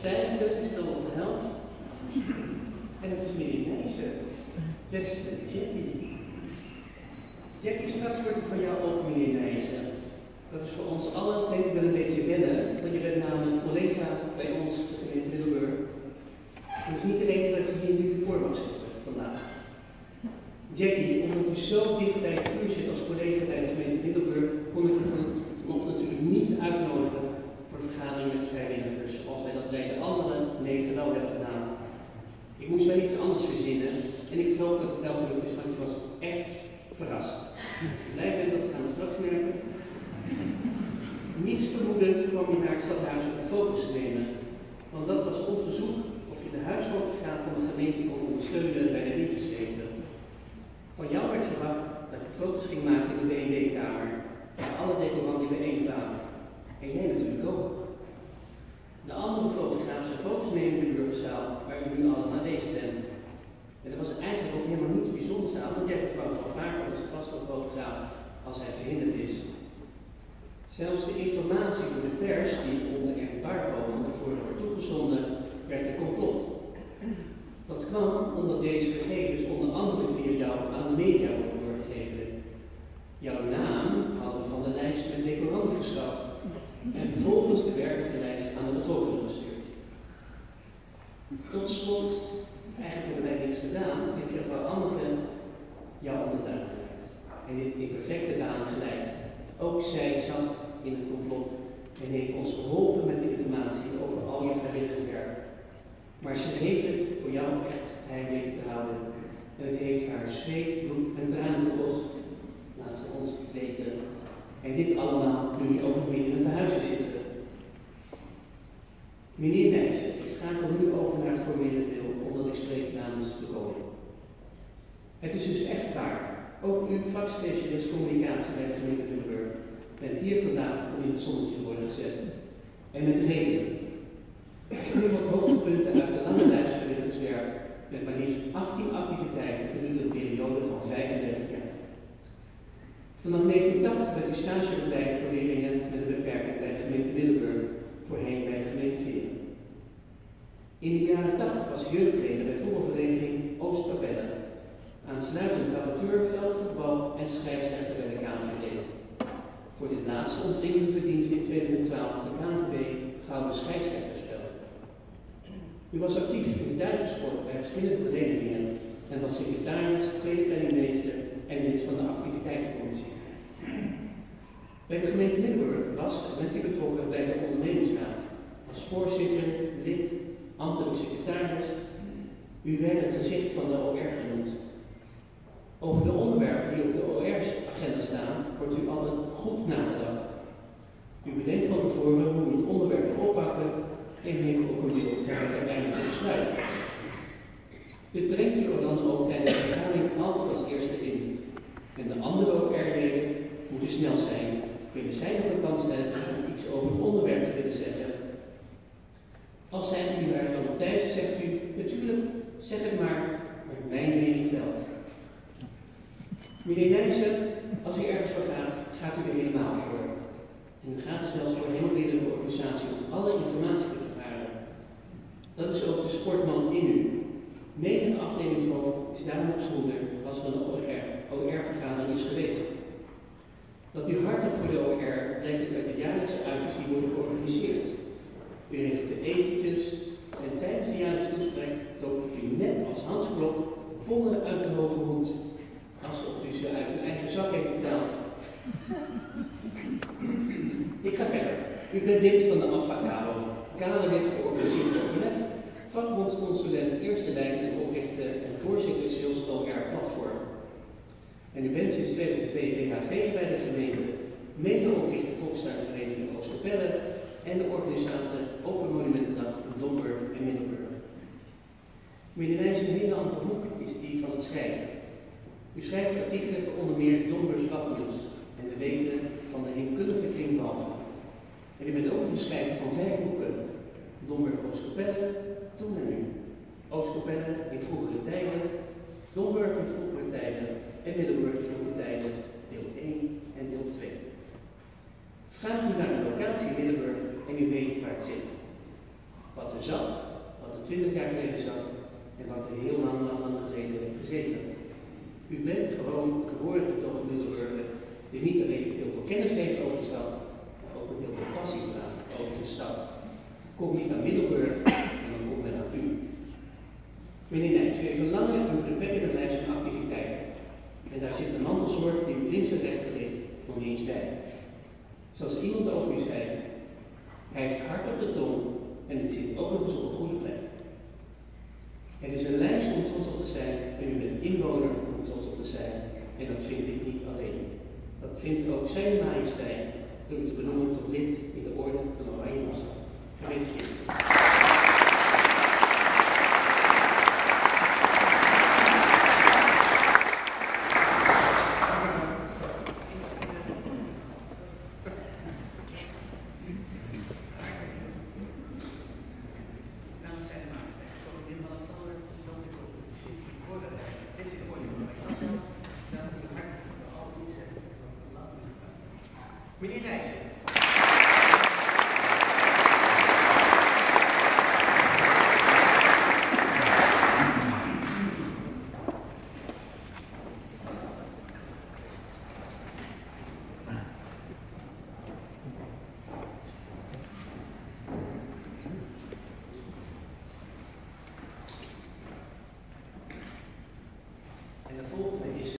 vijfde is dan op de helft. En het is meneer Nijssen, beste Jackie. Jackie, straks wordt er van jou ook meneer Nijssen. Dat is voor ons allen denk ik wel een beetje wennen, want je bent namelijk collega bij ons in Middelburg. En dat is niet de reden dat je hier nu voor mag zitten vandaag. Jackie, omdat je zo dicht bij het vuur zit als collega bij de gemeente Middelburg, kon ik je vanochtend natuurlijk niet uitnodigen voor de vergadering met vrijwilligers, zoals wij dat bij de andere 9 wel hebben gedaan. Ik moest wel iets anders verzinnen en ik geloof dat het wel gelukt is, want je was echt verrast. Blij ben, dat gaan we straks merken. Niets vermoedend kwam je naar het stadhuis om foto's te nemen, want dat was ons verzoek of je de huisfotograaf van de gemeente kon ondersteunen bij de liedjesregelen. Van jou werd verwacht dat je foto's ging maken in de B&B-kamer, waar alle decoranten bijeenkwamen. En jij natuurlijk ook. De andere fotograaf zou foto's nemen in de burgerzaal, waar u nu allen aanwezig bent. En er was eigenlijk ook helemaal niets bijzonders aan, want jij vervangt al vaker onze vaste fotograaf als hij verhinderd is. Zelfs de informatie voor de pers, die onder embargo van tevoren wordt toegezonden, werd een complot. Dat kwam omdat deze gegevens onder andere via jou aan de media worden doorgegeven. Jouw naam hadden we van de lijst met decoranten geschrapt en vervolgens de werkelijke lijst aan de betrokkenen gestuurd. Tot slot, eigenlijk hebben wij niks gedaan, heeft juffrouw Anneke jou onder de tuin geleid en in perfecte baan geleid. Ook zij zat in het complot en heeft ons geholpen met de informatie over al je vrijwillige werk. Maar ze heeft het voor jou echt geheim weten te houden. En het heeft haar zweet, bloed en tranen gekost. Laat ze ons weten. En dit allemaal nu je ook nog weer in een verhuizing zitten. Meneer Nijssen, ik schakel nu over naar het formele deel, omdat ik spreek namens de koning. Het is dus echt waar. Ook u, vakspecialist communicatie bij de gemeente Middelburg, bent hier vandaag om in het zonnetje te worden gezet. En met reden. Ik noem wat hoogtepunten uit de lange lijst vrijwilligerswerk met maar liefst 18 activiteiten gedurende een periode van 35 jaar. Vanaf 1980 werd u stage begeleid voor leerlingen met een beperking bij de gemeente Middelburg, voorheen bij de gemeente Veren. In de jaren 80 was jeugdtrainer bij voetbalvereniging Oostkapelle. Aansluitend rapporteur, veldvoetbal en scheidsrechter bij de KNVB. Voor dit laatste ontving u verdienst in 2012 de KNVB Gouden Scheidsrechterspel. U was actief in de duivensport bij verschillende verenigingen en was secretaris, tweede penningmeester en lid van de activiteitencommissie. Bij de gemeente Middelburg was en bent u betrokken bij de ondernemingsraad als voorzitter, lid, ambtelijk secretaris. U werd het gezicht van de OR genoemd. Over de onderwerpen die op de OR's-agenda staan, wordt u altijd goed nagedacht. U bedenkt van tevoren hoe u het onderwerp wil oppakken en heeft ook een deel voor het uiteindelijke besluit. Dit brengt u er dan ook tijdens de vergadering altijd als eerste in. En de andere OR-leden moeten snel zijn, willen zij nog de kans hebben om iets over het onderwerp te willen zeggen. Als zij u daar dan op tijd zegt u, natuurlijk, zeg het maar mijn mening telt. Meneer Nijssen, als u ergens voor gaat, gaat u er helemaal voor. En u gaat er zelfs voor helemaal binnen de organisatie om alle informatie te vergaren. Dat is ook de sportman in u. Menig afdelingshoofd is daarom op schoenen als er een OR-vergadering is geweest. Dat u hard hebt voor de OR blijkt ook uit de jaarlijkse uitjes die worden georganiseerd. U regelt de eventjes en tijdens de jaarlijkse toespraak tovert u net als Hans Klok bonnen uit de hoge hoed. Alsof u ze uit uw eigen zak heeft betaald. Ik ga verder. U bent lid van de APA-KABO, kaderlid georganiseerd overleg, vakbondsconsulent eerste lijn en oprichter en voorzitter Sales OR Platform. En u bent sinds 2002 DHV bij de gemeente, medeoprichter Volkstuinvereniging Oostkapelle en de organisator Open Monumentendag in Domburg en Middelburg. Meneer Nijssen, een hele andere hoek is die van het schrijven. U schrijft artikelen voor onder meer Domburgs Badnieuws en de weten van de heemkundige kringbal. En u bent ook een schrijver van 5 boeken. Domburg Oostkapelle, toen en nu. Oostkapelle in vroegere tijden, Domburg in vroegere tijden en Middelburg in vroegere tijden, deel 1 en deel 2. Vraag u naar een locatie in Middelburg en u weet waar het zit. wat er zat, wat er 20 jaar geleden zat en wat er heel lang geleden heeft gezeten. U bent gewoon geboren getogen Middelburger die niet alleen heel veel kennis heeft over de stad, maar ook met heel veel passie praat over de stad. Kom niet aan Middelburg en dan komt men aan u. Meneer Nijs, u heeft een lange en indrukwekkende lijst van activiteiten. En daar zit een mantelzorg die u links en rechts ligt nog niet eens bij. Zoals iemand over u zei, hij heeft hart op de tong en het zit ook nog eens op een goede plek. Het is een lijst om trots op te zijn en u bent inwoner om trots op te zijn. En dat vind ik niet alleen. Dat vindt ook zijn majesteit door u te benoemen tot lid in de orde van Oranje Nassau. Gefeliciteerd. Meneer Nijs,